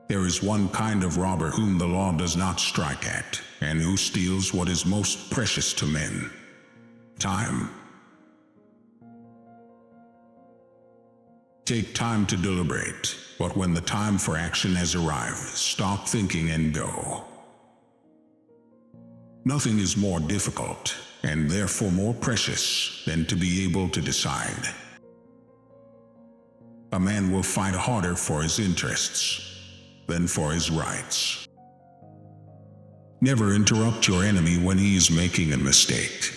There is one kind of robber whom the law does not strike at, and who steals what is most precious to men: time. Take time to deliberate, but when the time for action has arrived, stop thinking and go. Nothing is more difficult, and therefore more precious, than to be able to decide. A man will fight harder for his interests than for his rights. Never interrupt your enemy when he is making a mistake.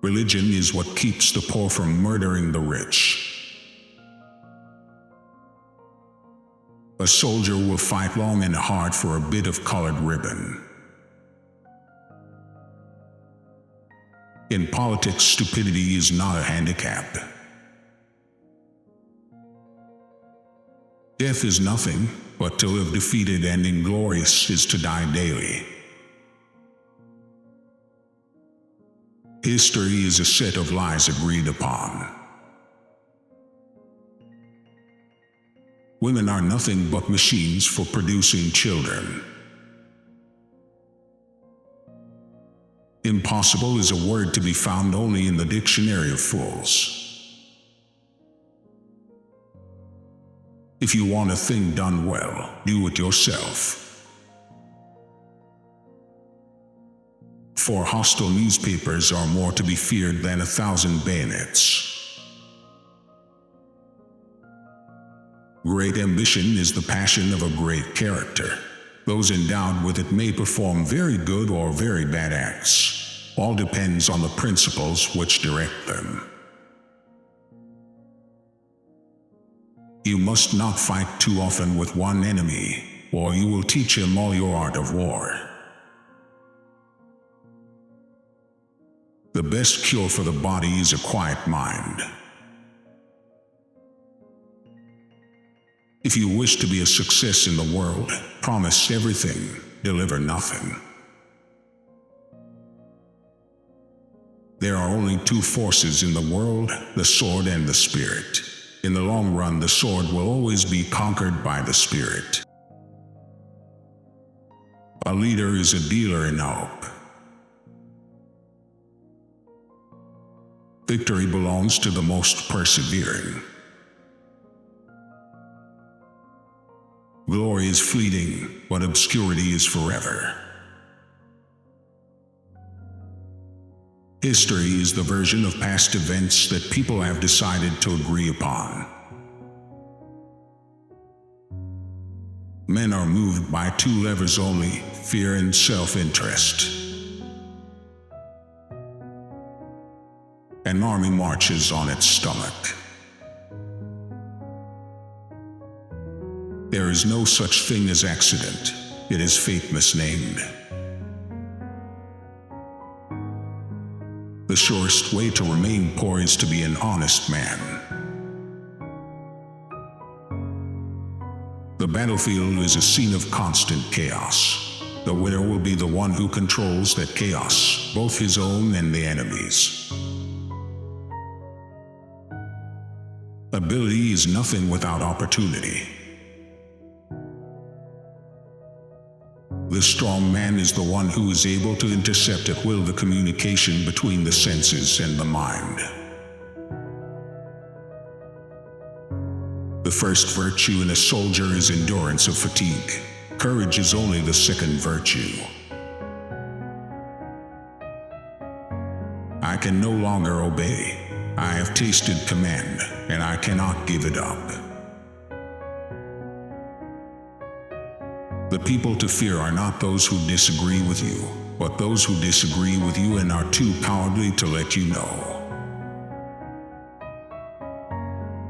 Religion is what keeps the poor from murdering the rich. A soldier will fight long and hard for a bit of colored ribbon. In politics, stupidity is not a handicap. Death is nothing, but to live defeated and inglorious is to die daily. History is a set of lies agreed upon. Women are nothing but machines for producing children. Impossible is a word to be found only in the dictionary of fools. If you want a thing done well, do it yourself. For hostile newspapers are more to be feared than 1,000 bayonets. Great ambition is the passion of a great character. Those endowed with it may perform very good or very bad acts. All depends on the principles which direct them. You must not fight too often with one enemy, or you will teach him all your art of war. The best cure for the body is a quiet mind. If you wish to be a success in the world, promise everything, deliver nothing. There are only two forces in the world, the sword and the spirit. In the long run, the sword will always be conquered by the spirit. A leader is a dealer in hope. Victory belongs to the most persevering. Glory is fleeting, but obscurity is forever. History is the version of past events that people have decided to agree upon. Men are moved by two levers only: fear and self-interest. An army marches on its stomach. There is no such thing as accident. It is fate misnamed. The surest way to remain poor is to be an honest man. The battlefield is a scene of constant chaos. The winner will be the one who controls that chaos, both his own and the enemy's. Ability is nothing without opportunity. The strong man is the one who is able to intercept at will the communication between the senses and the mind. The first virtue in a soldier is endurance of fatigue. Courage is only the second virtue. I can no longer obey. I have tasted command, and I cannot give it up. The people to fear are not those who disagree with you, but those who disagree with you and are too cowardly to let you know.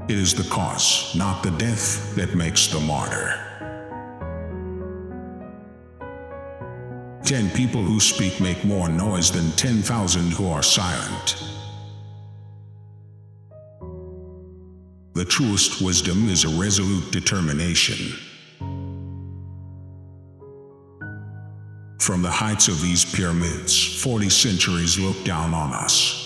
It is the cause, not the death, that makes the martyr. 10 people who speak make more noise than 10,000 who are silent. The truest wisdom is a resolute determination. From the heights of these pyramids, 40 centuries look down on us.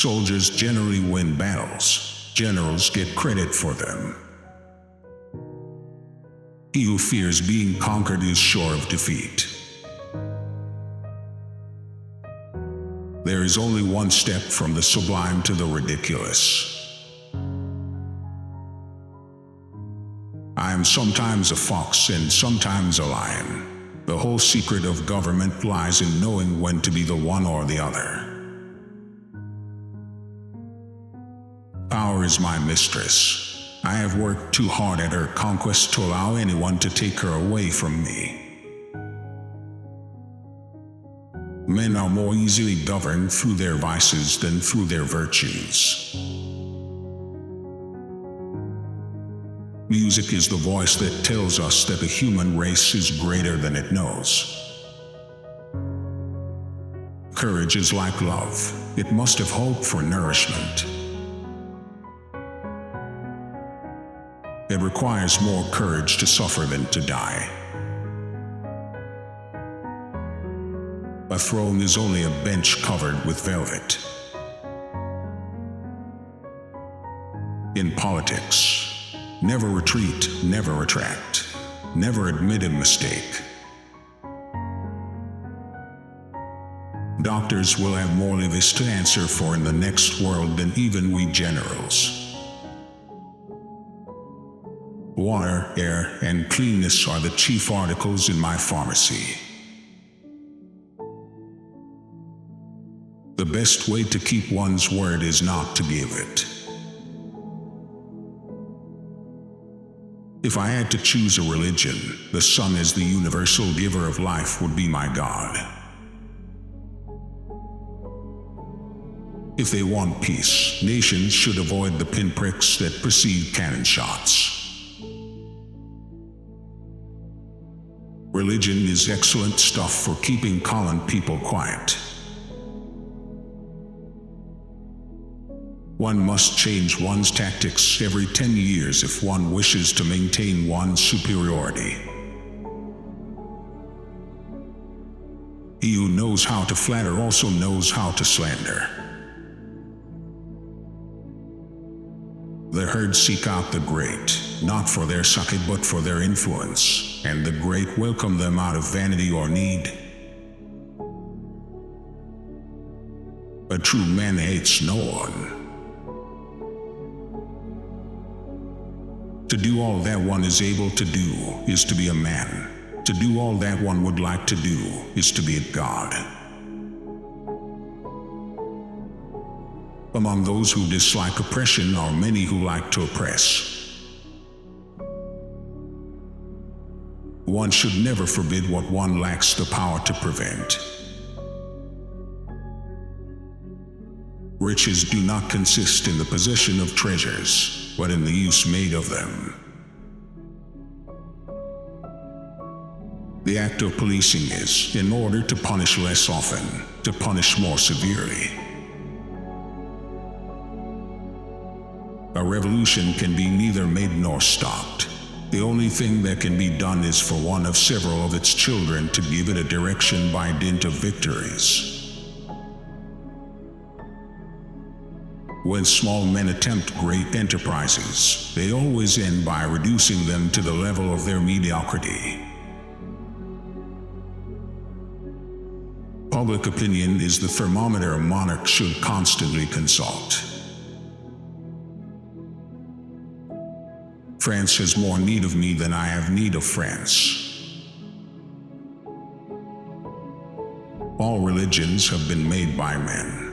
Soldiers generally win battles. Generals get credit for them. He who fears being conquered is sure of defeat. There is only one step from the sublime to the ridiculous. I am sometimes a fox and sometimes a lion. The whole secret of government lies in knowing when to be the one or the other. Power is my mistress. I have worked too hard at her conquest to allow anyone to take her away from me. Men are more easily governed through their vices than through their virtues. Music is the voice that tells us that the human race is greater than it knows. Courage is like love. It must have hope for nourishment. It requires more courage to suffer than to die. A throne is only a bench covered with velvet. In politics, never retreat, never retract, never admit a mistake. Doctors will have more lives to answer for in the next world than even we generals. Water, air, and cleanness are the chief articles in my pharmacy. The best way to keep one's word is not to give it. If I had to choose a religion, the sun as the universal giver of life would be my God. If they want peace, nations should avoid the pinpricks that precede cannon shots. Religion is excellent stuff for keeping common people quiet. One must change one's tactics every 10 years if one wishes to maintain one's superiority. He who knows how to flatter also knows how to slander. The herd seek out the great, not for their sake but for their influence, and the great welcome them out of vanity or need. A true man hates no one. To do all that one is able to do is to be a man. To do all that one would like to do is to be a god. Among those who dislike oppression are many who like to oppress. One should never forbid what one lacks the power to prevent. Riches do not consist in the possession of treasures, but in the use made of them. The act of policing is, in order to punish less often, to punish more severely. A revolution can be neither made nor stopped. The only thing that can be done is for one of several of its children to give it a direction by dint of victories. When small men attempt great enterprises, they always end by reducing them to the level of their mediocrity. Public opinion is the thermometer a monarch should constantly consult. France has more need of me than I have need of France. All religions have been made by men.